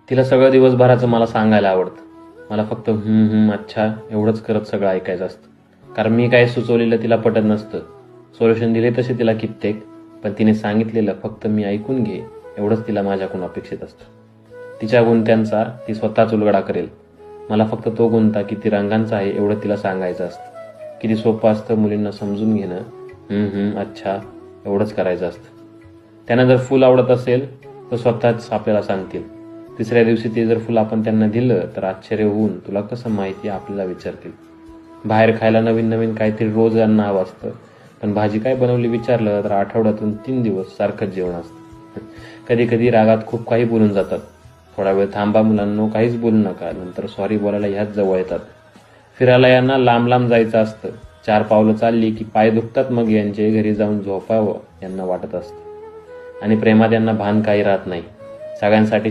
तिला सगळं दिवसभराचं मला सांगायला आवडतं. मला फक्त अच्छा एवढंच करत सगळं ऐकायचं असतं. कारण मी काय सुचवलेलं तिला पटत नसतं. सोल्युशन दिले तसे तिला कित्येक, पण तिने सांगितलेलं फक्त मी ऐकून घे एवढंच तिला माझ्याकडून अपेक्षित असतं. तिच्या गुंत्यांचा ती स्वतःच उलगडा करेल. मला फक्त तो गुंता किती रंगांचा आहे एवढं तिला सांगायचं असतं. किती सोपं असतं मुलींना समजून घेणं. अच्छा एवढंच करायचं असतं. त्यांना जर फुल आवडत असेल तर स्वतःच आपल्याला सांगतील. तिसऱ्या दिवशी ते जर फुल आपण त्यांना दिलं तर आश्चर्य होऊन तुला कसं माहिती आपल्याला विचारतील. बाहेर खायला नवीन नवीन काहीतरी रोज यांना हवं असतं, पण भाजी काय बनवली विचारलं तर आठवड्यातून 3 दिवस सारखंच जेवण असतं. कधी कधी रागात खूप काही बोलून जातात. थोडा वेळ थांबा मुलांनो, काहीच बोलू नका, नंतर सॉरी बोलायला ह्याच जवळ येतात. फिरायला यांना लांब लांब जायचं असतं. 4 पावलं चालली की पाय दुखतात, मग यांचे घरी जाऊन झोपावं यांना वाटत असतं. आणि प्रेमात यांना भान काही राहत नाही. सगळ्यांसाठी